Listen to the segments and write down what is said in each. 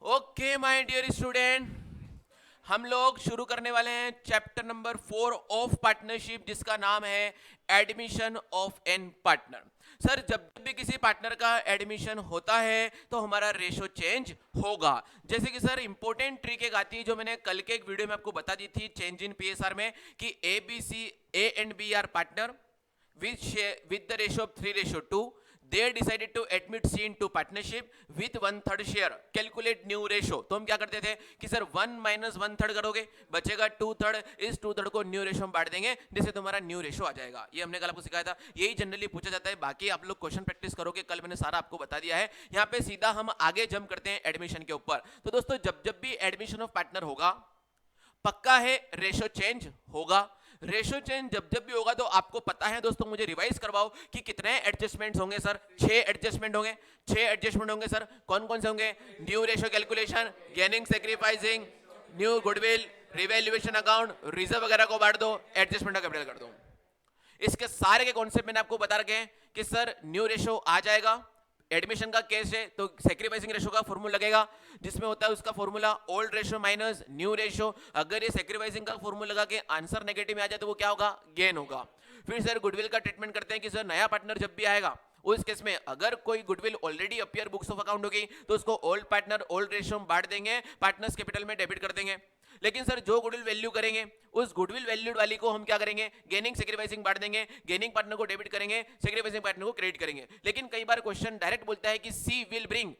Okay my dear student, हम लोग शुरू करने वाले हैं चैप्टर नंबर 4 ऑफ पार्टनरशिप, जिसका नाम है admission of an partner. Sir, जब भी किसी पार्टनर का एडमिशन होता है तो हमारा रेशो चेंज होगा। जैसे कि सर इंपॉर्टेंट ट्रिक एक आती है जो मैंने कल के एक वीडियो में आपको बता दी थी चेंज इन पीएसआर में, कि A and B are partner with the ratio of 3:2. They decided to admit C into partnership with 1/3 share. Calculate new ratio. तो हम क्या करते थे कि सर 1 माइनस 1/3 करोगे, बचेगा 2/3। इस 2/3 को न्यू रेशो में बांट देंगे जिससे तुम्हारा न्यू रेशो आ जाएगा। ये हमने कल आपको सिखाया था, यही जनरली पूछा जाता है। बाकी आप लोग क्वेश्चन प्रैक्टिस करोगे, कल मैंने सारा आपको बता दिया है। यहाँ पे सीधा हम आगे जंप करते हैं एडमिशन के ऊपर। तो दोस्तों, जब भी एडमिशन ऑफ पार्टनर होगा, पक्का है रेशो चेंज होगा। रेशो चेंज जब भी होगा तो आपको पता है दोस्तों, मुझे रिवाइज करवाओ कि कितने एडजस्टमेंट्स होंगे। सर 6 एडजस्टमेंट होंगे। 6 एडजस्टमेंट होंगे सर। कौन कौन से होंगे? New ratio calculation, gaining sacrificing, new goodwill, revaluation account, reserve वगैरह को बांट दो, एडजस्टमेंट का कैपिटल कर दो। इसके सारे के कॉन्सेप्ट मैंने आपको बता रखे हैं कि सर न्यू रेशो आ जाएगा। एडमिशन का केस है तो सैक्रिफाइसिंग रेशो का फॉर्मूला लगेगा, जिसमें होता है उसका formula old ratio minus new ratio. अगर ये सैक्रिफाइसिंग का फॉर्मूला लगा के आंसर नेगेटिव में आ जाए तो वो क्या होगा? गेन होगा। फिर सर गुडविल का ट्रीटमेंट करते हैं कि सर नया पार्टनर जब भी आएगा, उस केस में अगर कोई goodwill already appear books of account होगी तो उसको ओल्ड पार्टनर ओल्ड रेशो में बांट देंगे, पार्टनर्स कैपिटल में डेबिट कर देंगे। लेकिन सर जो गुडविल वैल्यू करेंगे, उस गुडविल वैल्यूड वाली को हम क्या करेंगे? गेनिंग सैक्रिफाइसिंग बांट देंगे। गेनिंग पार्टनर को डेबिट करेंगे, सैक्रिफाइसिंग पार्टनर को क्रेडिट करेंगे। लेकिन कई बार क्वेश्चन डायरेक्ट बोलता है कि she will bring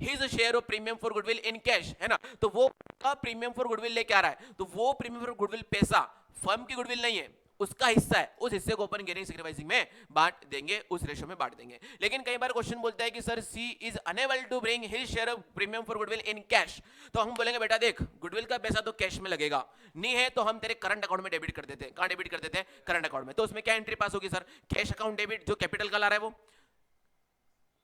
his share of premium for goodwill in cash, है ना। तो वो का प्रीमियम फॉर गुडविल लेके आ रहा है, तो वो प्रीमियम फॉर गुडविल पैसा फर्म की गुडविल नहीं है, उसका हिस्सा है। उस हिस्से को अपन गेनिंग सैक्रिफाइसिंग में बांट देंगे, उस रेशो में बांट देंगे। लेकिन कई बार क्वेश्चन बोलता है कि sir C is unable to bring his share of premium for goodwill in cash, तो हम बोलेंगे बेटा देख, गुडविल का पैसा तो कैश में लगेगा, नहीं है तो हम तेरे करंट अकाउंट में डेबिट कर देते हैं। कहां डेबिट कर देते हैं? करंट अकाउंट में। तो उसमें क्या एंट्री पास होगी सर? कैश अकाउंट डेबिट, जो कैपिटल का ला रहा है वो,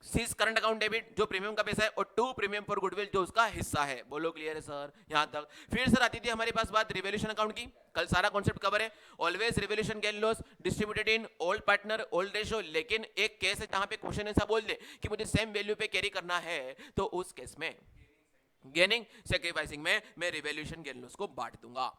सीज करंट अकाउंट डेबिट जो प्रीमियम का पैसा है, और 2 प्रीमियम फॉर गुडविल जो उसका हिस्सा है। बोलो क्लियर है सर यहां तक? फिर सर आती थी हमारे पास बात रिवैल्यूएशन अकाउंट की। कल सारा कॉन्सेप्ट कवर है। Always revaluation gain loss distributed in old partner old ratio. लेकिन एक केस है जहां पे क्वेश्चन ऐसा बोल दे कि मुझे सेम वैल्यू पे कैरी करना है, तो उस केस में गेनिंग सैक्रिफाइसिंग में मैं रिवैल्यूएशन गेन लॉस को बांट दूंगा।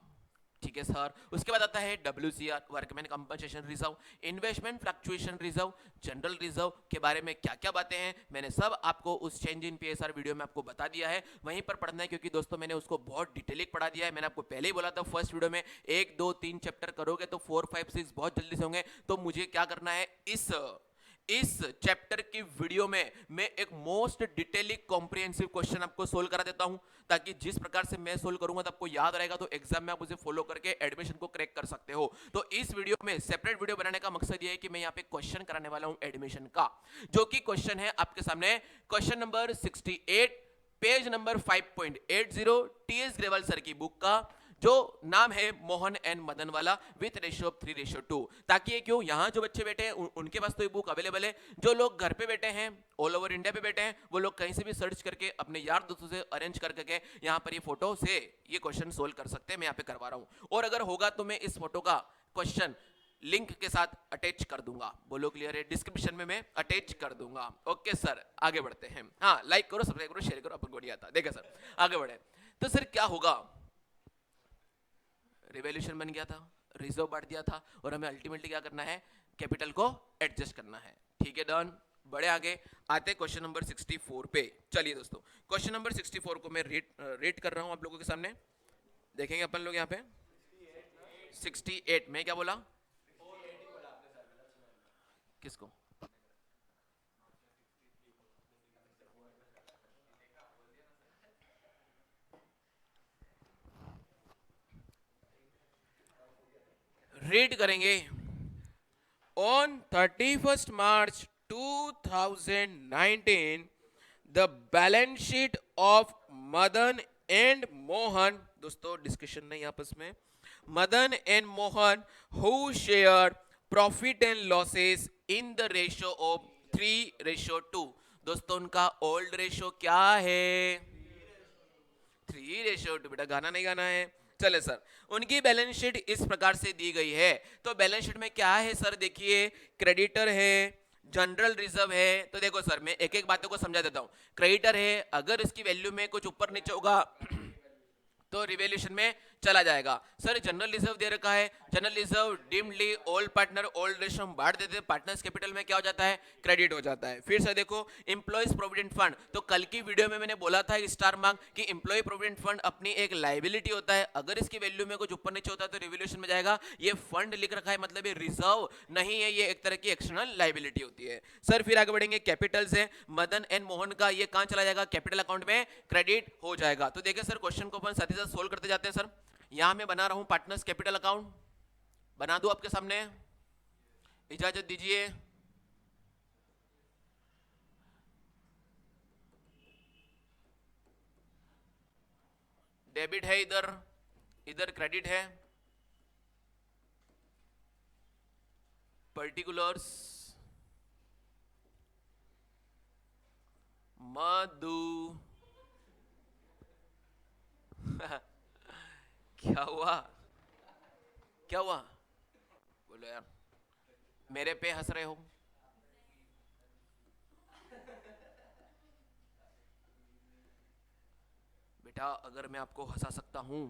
ठीक है सर। उसके बाद आता है WCR, workman compensation reserve, investment fluctuation reserve, general reserve के बारे में क्या क्या बातें हैं मैंने सब आपको उस चेंज इन पीएसआर वीडियो में आपको बता दिया है। वहीं पर पढ़ना है क्योंकि दोस्तों मैंने उसको बहुत डिटेलिक पढ़ा दिया है। मैंने आपको पहले ही बोला था फर्स्ट वीडियो में 1 2 3 चैप्टर करोगे तो 4 5 6 बहुत जल्दी से होंगे। तो मुझे क्या करना है, इस चैप्टर की वीडियो में मैं एक मोस्ट डिटेलिक कॉम्प्रिहेंसिव क्वेश्चन आपको सोल्व करा देता हूं, ताकि जिस प्रकार से मैं सोल्व करूंगा तो आपको याद रहेगा, तो एग्जाम में आप उसे फॉलो करके एडमिशन को क्रैक कर सकते हो। तो इस वीडियो में सेपरेट वीडियो बनाने का मकसद ये है कि मैं यहां पे क्वेश्चन कराने वाला हूं एडमिशन का, जो कि क्वेश्चन है आपके सामने question number 68, page number 5.80, TS Grewal sir की बुक का, जो नाम है मोहन एंड मदन वाला, विथ रेशियो ऑफ 3:2। ताकि ये क्यों, यहाँ जो बच्चे बैठे हैं उनके पास तो ये बुक अवेलेबल है। जो लोग घर पे बैठे हैं, ऑल ओवर इंडिया पे बैठे हैं, वो लोग कहीं से भी सर्च करके अपने यार दोस्तों से अरेंज करके यहाँ पर ये फोटो से ये क्वेश्चन सोल्व कर सकते हैं। मैं यहाँ पे करवा रहा हूँ, और अगर होगा तो मैं इस फोटो का क्वेश्चन लिंक के साथ अटैच कर दूंगा। बोलो क्लियर है? डिस्क्रिप्शन में मैं अटैच कर दूंगा। ओके सर, आगे बढ़ते हैं। हाँ, लाइक करो, सब्सक्राइब करो, शेयर करो, अपन बढ़िया था। देखा सर, आगे बढ़े। तो सर क्या होगा, रिवैल्यूएशन बन गया था, रिजर्व बांट दिया था, और हमें अल्टीमेटली क्या करना है? कैपिटल को एडजस्ट करना है। ठीक है, डन। बड़े आगे आते हैं क्वेश्चन नंबर 64 पे। चलिए दोस्तों, क्वेश्चन नंबर 64 को मैं रेट कर रहा हूं आप लोगों के सामने। देखेंगे अपन लोग यहाँ पे 68 में क्या बोला? किसको? रीड करेंगे। On 31st March 2019 the balance sheet of Madan and Mohan, दोस्तों डिस्कशन नहीं आपस में, Madan and Mohan who share profit and losses in the ratio of 3:2। दोस्तों उनका ओल्ड रेशियो क्या है? 3:2। बेटा गाना नहीं गाना है। चले सर, उनकी बैलेंस शीट इस प्रकार से दी गई है। तो बैलेंस शीट में क्या है सर? देखिए, क्रेडिटर है, जनरल रिजर्व है तो देखो सर मैं एक एक बातों को समझा देता हूं। क्रेडिटर है, अगर इसकी वैल्यू में कुछ ऊपर नीचे होगा तो रिवैल्यूएशन में चला जाएगा। सर जनरल रिजर्व दे रखा है, general reserve deemedly old partner old ratio हम बांट देते हैं, पार्टनर्स कैपिटल में क्या हो जाता है, क्रेडिट हो जाता है। फिर से देखो एम्प्लॉइज प्रोविडेंट फंड, तो कल की वीडियो में मैंने बोला था स्टार मार्क कि एम्प्लॉय प्रोविडेंट फंड अपनी एक लाइबिलिटी होता है, अगर इसकी वैल्यू में कुछ ऊपर नीचे होता है तो रिवैल्यूएशन में जाएगा। ये फंड लिख रखा है मतलब ये रिजर्व नहीं है, ये एक तरह की एक्सटर्नल लाइबिलिटी होती है। सर फिर आगे बढ़ेंगे, कैपिटल से मदन एंड मोहन का ये कहां चला जाएगा, कैपिटल अकाउंट में क्रेडिट हो जाएगा। तो देखिए सर क्वेश्चन को अपन साथ ही साथ सोल्व करते जाते हैं। सर यहां मैं बना रहा हूं पार्टनर्स कैपिटल अकाउंट, बना दूं आपके सामने, इजाजत दीजिए। डेबिट है इधर, इधर क्रेडिट है, पर्टिकुलर्स मधु क्या हुआ, क्या हुआ, बोलो यार, मेरे पे हंस रहे हो? बेटा अगर मैं आपको हंसा सकता हूं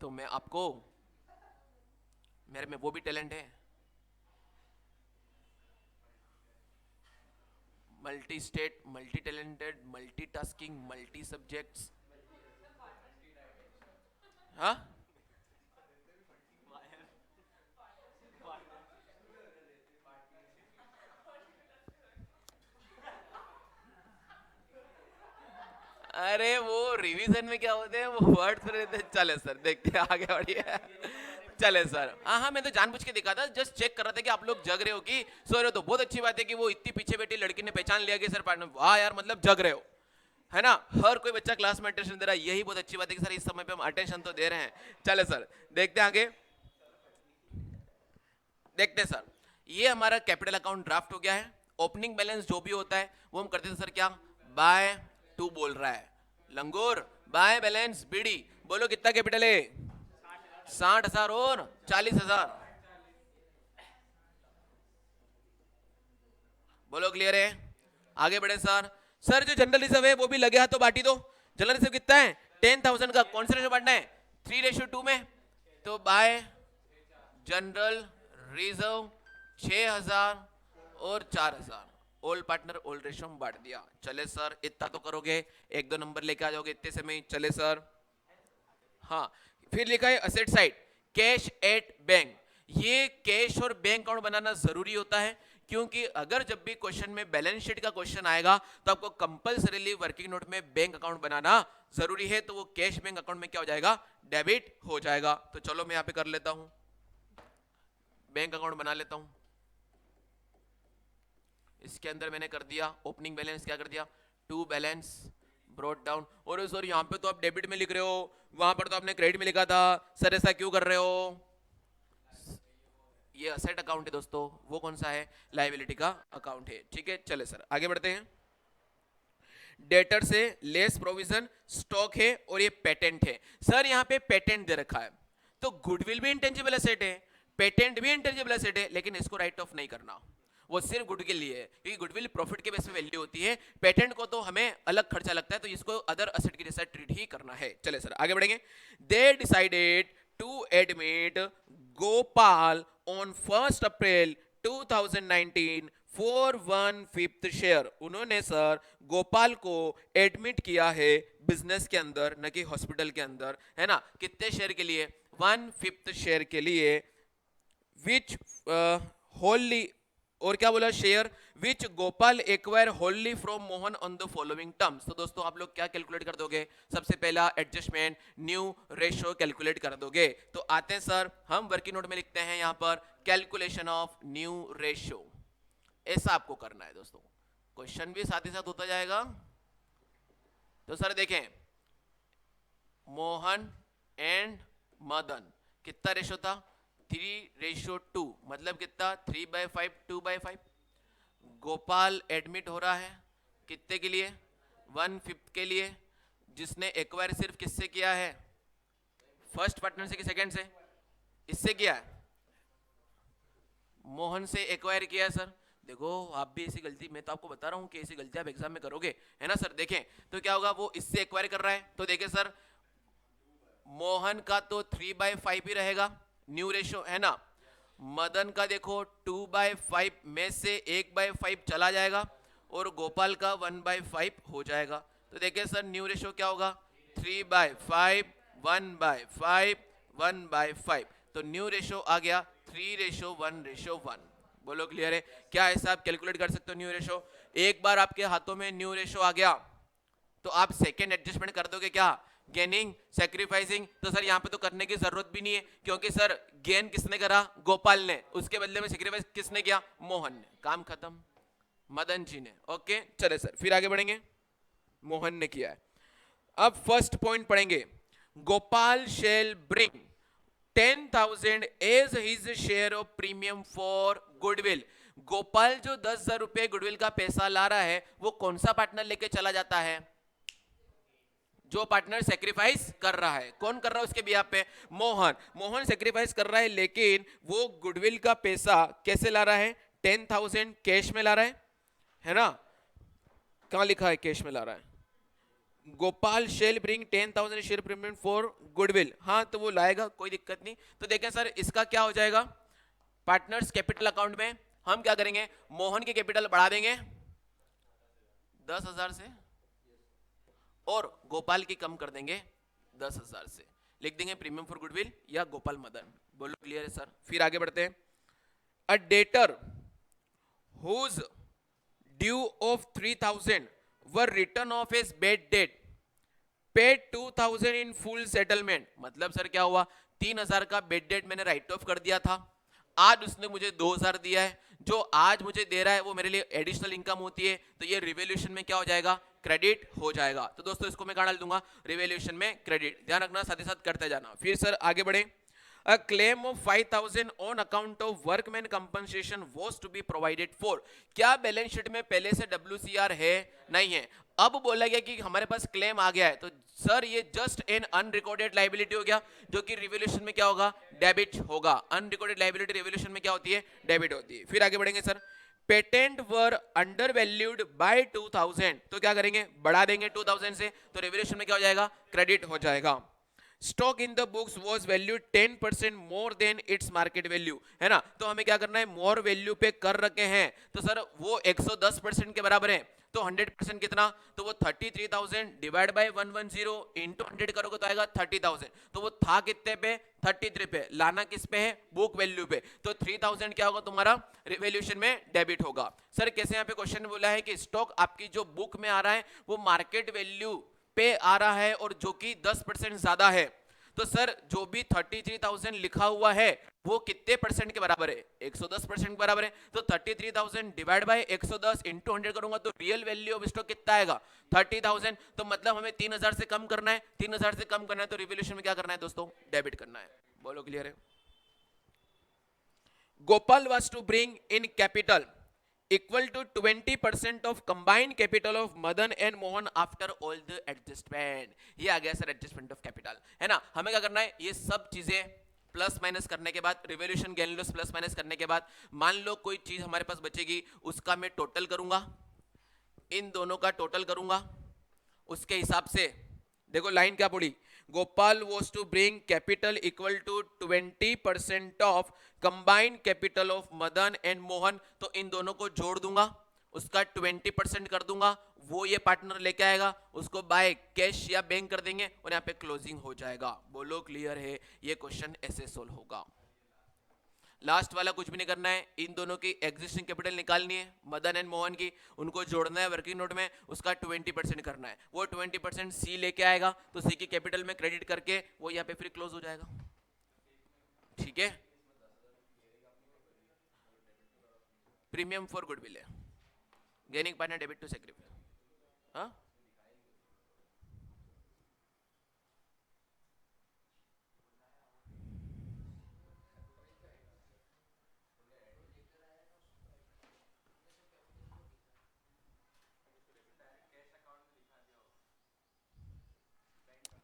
तो मैं आपको, मेरे में वो भी टैलेंट है, multi state, multi talented, multi tasking, multi subjects. हाँ अरे वो रिवीजन में क्या होते हैं वो वर्ड पर रहते हैं। चले सर देखते हैं आगे बढ़िए। चले सर, हाँ हाँ मैं तो जानबूझ के दिखा था, जस्ट चेक कर रहा था कि आप लोग जग रहे हो कि सो रहे हो। तो बहुत अच्छी बात है कि वो इतनी पीछे बैठी लड़की ने पहचान लिया कि सर पार्टनर, वाह यार मतलब जग रहे हो, है ना। हर कोई बच्चा क्लास में अटेंशन दे रहा है, यही बहुत अच्छी बात है कि सर इस समय पे हम अटेंशन तो दे रहे हैं। चले सर देखते हैं आगे, देखते हैं सर। ये हमारा कैपिटल अकाउंट ड्राफ्ट हो गया है। ओपनिंग बैलेंस जो भी होता है वो हम करते थे सर क्या, बाय टू बोल रहा है लंगूर, बाय बैलेंस बीडी, बोलो कितना कैपिटल है, 60,000 और 40,000, बोलो क्लियर है। आगे बढ़े सर। सर जो जनरल रिजर्व है वो भी लगे हाथ तो बांटी दो। जनरल रिजर्व कितना है, 10,000 का, कौन सा रेशो बांटना है, 3:2 में, तो बाय जनरल रिजर्व 6,000 और 4,000, ओल्ड पार्टनर ओल्ड रेशो में बांट दिया। चले सर इतना तो करोगे, एक दो नंबर लेके आ जाओगे इतने से में। चले सर, हाँ फिर लिखा है asset side, cash at bank. ये कैश और बैंक अकाउंट बनाना जरूरी होता है, क्योंकि अगर जब भी क्वेश्चन में बैलेंस शीट का क्वेश्चन आएगा तो आपको कंपलसरीली वर्किंग नोट में बैंक अकाउंट बनाना जरूरी है। तो वो कैश बैंक अकाउंट में क्या हो जाएगा, डेबिट हो जाएगा। तो चलो मैं यहां पे कर लेता हूं, बैंक अकाउंट बना लेता हूं। इसके अंदर मैंने कर दिया ओपनिंग बैलेंस, क्या कर दिया, टू बैलेंस ब्रॉट डाउन। और सर यहाँ पे तो आप डेबिट में लिख रहे हो, वहां पर तो आपने क्रेडिट में लिखा था, सर ऐसा क्यों कर रहे हो। ये असेट अकाउंट है दोस्तों, वो कौन सा है, लायबिलिटी का अकाउंट है। ठीक है चले सर आगे बढ़ते हैं। डेटर से लेस प्रोविजन स्टॉक है और ये पेटेंट है। सर यहाँ पे पेटेंट दे रखा है, तो गुडविल भी इंटेंजिबल एसेट है, पेटेंट भी इंटेंजिबल एसेट है, लेकिन इसको राइट ऑफ नहीं करना, वो सिर्फ गुड के लिए है, क्योंकि गुडविल प्रॉफिट के बेस पे वैल्यू होती है, पेटेंट को तो हमें अलग खर्चा लगता है, तो इसको अदर एसेट की जैसा ट्रीट ही करना है। चले सर आगे बढ़ेंगे। They decided to admit Gopal on 1 April 2019 for 1/5 share. उन्होंने सर गोपाल को एडमिट किया है बिजनेस के अंदर, न कि हॉस्पिटल के अंदर, है ना। कितने शेयर के लिए, 1/5 शेयर के लिए, विच होली, और क्या बोला, share which Gopal acquire Holi from Mohan on the following terms. तो दोस्तों आप लोग क्या कैलकुलेट कर दोगे, सबसे पहला एडजस्टमेंट न्यू रेशो कैलकुलेट कर दोगे। तो आते हैं सर, हम वर्किंग नोट में लिखते हैं यहां पर कैलकुलेशन ऑफ न्यू रेशो, ऐसा आपको करना है दोस्तों, क्वेश्चन भी साथ ही साथ होता जाएगा। तो सर देखें, मोहन एंड मदन कितना रेशो था, 3:2, मतलब कितना, 3/5 2/5। गोपाल एडमिट हो रहा है कितने के लिए, 1/5 के लिए, जिसने एक्वायर सिर्फ किससे किया है, फर्स्ट पार्टनर से कि सेकंड से, इससे किया है, मोहन से एक्वायर किया सर। देखो आप भी ऐसी गलती, मैं तो आपको बता रहा हूँ कि ऐसी गलती आप एग्जाम में करोगे, है ना सर। देखें तो क्या होगा, वो इससे एक्वायर कर रहा है, तो देखें सर मोहन का तो 3/5 ही रहेगा, न्यू रेशो है ना। मदन का देखो 2/5 में से 1/5 चला जाएगा, और गोपाल का 1/5 हो जाएगा। तो देखिए सर न्यू रेशो क्या होगा, 3/5 1/5 1/5। तो न्यू रेशो आ गया 3:1:1। बोलो क्लियर है। क्या ऐसा आप कैलकुलेट कर सकते हो न्यू रेशो। एक बार आपके हाथों में न्यू रेशो आ गया तो आप सेकेंड एडजस्टमेंट कर दोगे क्या, गेनिंग सैक्रिफाइसिंग। तो सर यहाँ पे तो करने की जरूरत भी नहीं है, क्योंकि सर गेन किसने करा, गोपाल ने, उसके बदले में सैक्रिफाइस किसने किया, मोहन ने। काम खत्म, मदन जी ने। ओके चले सर फिर आगे बढ़ेंगे। मोहन ने किया है। अब फर्स्ट पॉइंट पढ़ेंगे, Gopal shall bring 10,000 as his share of premium for goodwill. Gopal जो 10,000 रुपए गुडविल का पैसा ला रहा है, वो कौन सा पार्टनर लेके चला जाता है, जो पार्टनर सेक्रीफाइस कर रहा है। कौन कर रहा है उसके बिहाफ पे, मोहन। मोहन सेक्रीफाइस कर रहा है, लेकिन वो गुडविल का पैसा कैसे ला रहा है, 10,000 कैश में ला रहा है ना। कहां लिखा है कैश में ला रहा है, Gopal shall bring 10,000 share premium for goodwill. हाँ तो वो लाएगा, कोई दिक्कत नहीं। तो देखें सर इसका क्या हो जाएगा, पार्टनर्स कैपिटल अकाउंट में हम क्या करेंगे, मोहन की कैपिटल बढ़ा देंगे 10,000 से, और गोपाल की कम कर देंगे 10,000 से। लिख देंगे प्रीमियम फॉर गुडविल या गोपाल मदन। बोलो क्लियर है सर। फिर आगे बढ़ते हैं। A debtor whose due of 3,000 were written off as bad debt paid 2,000 in full settlement. मतलब सर क्या हुआ, 3,000 का बेड डेट मैंने राइट ऑफ कर दिया था, आज उसने मुझे 2,000 दिया है, जो आज मुझे दे रहा है वो मेरे लिए एडिशनल इनकम होती है, तो ये रिवैल्यूएशन में क्या हो जाएगा, क्रेडिट हो जाएगा। तो दोस्तों इसको मैं कहां डाल दूंगा, रिवैल्यूएशन में क्रेडिट। ध्यान रखना, साथ ही साथ करते जाना। फिर सर आगे बढ़े। A claim of 5,000 on account of workman compensation was to be provided for। क्या बैलेंस शीट में पहले से WCR है, नहीं है। अब बोला गया कि हमारे पास क्लेम आ गया है, तो सर ये जस्ट एन अनरिकॉर्डेड लाइबिलिटी हो गया, जो कि रिवैल्यूएशन में क्या होगा, डेबिट होगा। अनरिकॉर्डेड लाइबिलिटी रिवैल्यूएशन में क्या होती है, डेबिट होती है। फिर आगे बढ़ेंगे सर। पेटेंट वर अंडर वैल्यूड बाय 2,000, तो क्या करेंगे, बढ़ा देंगे 2,000 से, तो रिवैल्यूएशन में क्या हो जाएगा, क्रेडिट हो जाएगा। Stock in the books was valued 10% more than its market value, है ना। तो हमें क्या करना है, मोर वैल्यू पे कर रखे हैं, तो सर वो 110% के बराबर है, तो 100% कितना, तो वो 33,000 डिवाइड बाय 110 इंटू 100 करोगे तो आएगा 30,000। तो वो था कितने पे, 33 पे, लाना किस पे है, बुक वैल्यू पे। तो 3,000 क्या होगा तुम्हारा, रिवैल्यूएशन में डेबिट होगा। सर कैसे, यहाँ पे क्वेश्चन बोला है कि स्टॉक आपकी जो बुक में आ रहा है वो मार्केट वैल्यू पे आ रहा है, और जो कि 10% ज्यादा है। तो सर जो भी 33,000 लिखा हुआ है वो कितने परसेंट के बराबर है, 110% के बराबर है। तो 33,000 डिवाइड बाय 110 इंटू 100 करूंगा तो रियल वैल्यू ऑफ स्टॉक कितना आएगा, 30,000। तो मतलब हमें 3,000 से कम करना है, 3,000 से कम करना है, तो रिवैल्यूएशन में क्या करना है दोस्तों, डेबिट करना है। बोलो क्लियर है। Gopal was to bring in capital equal to 20% of combined capital of Madan and Mohan after all the adjustment. ये आ गया सर एडजस्टमेंट ऑफ कैपिटल, है ना। हमें क्या करना है, ये सब चीजें प्लस माइनस करने के बाद, revaluation gain loss plus minus करने के बाद, मान लो कोई चीज हमारे पास बचेगी, उसका मैं टोटल करूंगा, इन दोनों का टोटल करूंगा, उसके हिसाब से देखो लाइन क्या पड़ी, Gopal was to bring capital equal to 20% of combined capital of Madan and Mohan. तो इन दोनों को जोड़ दूंगा, उसका 20% कर दूंगा, वो ये पार्टनर लेके आएगा, उसको बाय कैश या बैंक कर देंगे, और यहाँ पे क्लोजिंग हो जाएगा। बोलो क्लियर है, ये क्वेश्चन ऐसे सोल्व होगा। लास्ट वाला कुछ भी नहीं करना है, इन दोनों की एग्जिस्टिंग कैपिटल निकालनी है, मदन एंड मोहन की, उनको जोड़ना है वर्किंग नोट में, उसका 20% करना है। वो 20% सी लेके आएगा, तो सी की कैपिटल में क्रेडिट करके वो यहाँ पे फिर क्लोज हो जाएगा। ठीक है, प्रीमियम फॉर गुडविल है, gaining partner debit to sacrifice. हाँ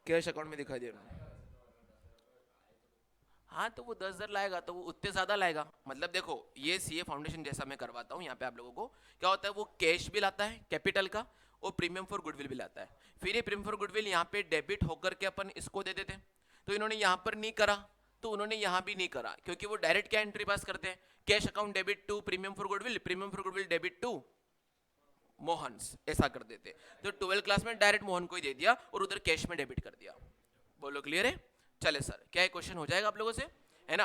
कैश अकाउंट में दिखा दिया। हाँ तो वो 10,000 लाएगा तो वो उतने ज्यादा लाएगा। मतलब देखो ये सीए फाउंडेशन जैसा मैं करवाता हूँ यहाँ पे आप लोगों को, क्या होता है वो कैश बिल आता है कैपिटल का, वो प्रीमियम फॉर गुडविल बिल आता है। फिर ये प्रीमियम फॉर गुडविल यहाँ पे डेबिट होकर के अपन इसको दे देते हैं। तो इन्होंने यहाँ पर नहीं करा, तो उन्होंने यहाँ भी नहीं करा, क्योंकि वो डायरेक्ट क्या एंट्री पास करते हैं, cash account debit to premium for goodwill, premium for goodwill debit to Mohan's, ऐसा कर देते। तो 12 क्लास में डायरेक्ट मोहन को ही दे दिया और उधर कैश में डेबिट कर दिया। बोलो क्लियर है? चले सर, क्या क्वेश्चन हो जाएगा आप लोगों से, है ना?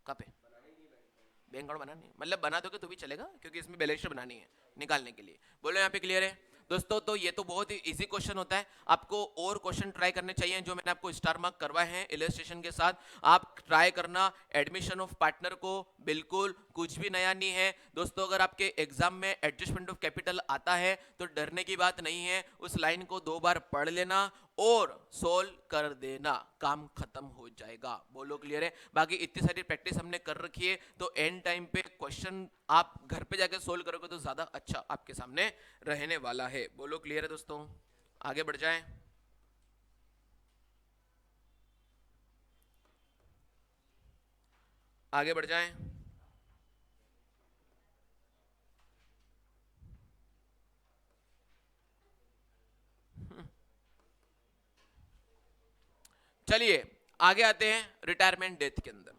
कहाँ पे बैंक अकाउंट बनानी, मतलब बना दोगे तो भी चलेगा, क्योंकि इसमें बैलेंस शीट बनानी है निकालने के लिए। बोलो यहाँ पे क्लियर है दोस्तों? तो ये तो बहुत ही इजी क्वेश्चन होता है, आपको और क्वेश्चन ट्राई करने चाहिए जो मैंने आपको स्टार मार्क करवाए हैं इलस्ट्रेशन के साथ, आप ट्राई करना। एडमिशन ऑफ पार्टनर को बिल्कुल कुछ भी नया नहीं है दोस्तों। अगर आपके एग्जाम में एडजस्टमेंट ऑफ कैपिटल आता है तो डरने की बात नहीं है, उस लाइन को 2 बार पढ़ लेना और सोल्व कर देना, काम खत्म हो जाएगा। बोलो क्लियर है? बाकी इतनी सारी प्रैक्टिस हमने कर रखी है, तो एंड टाइम पे क्वेश्चन आप घर पे जाके सोल्व करोगे तो ज्यादा अच्छा आपके सामने रहने वाला है। बोलो क्लियर है दोस्तों? आगे बढ़ जाएं। आगे बढ़ जाएं। चलिए आगे आते हैं रिटायरमेंट डेथ के अंदर।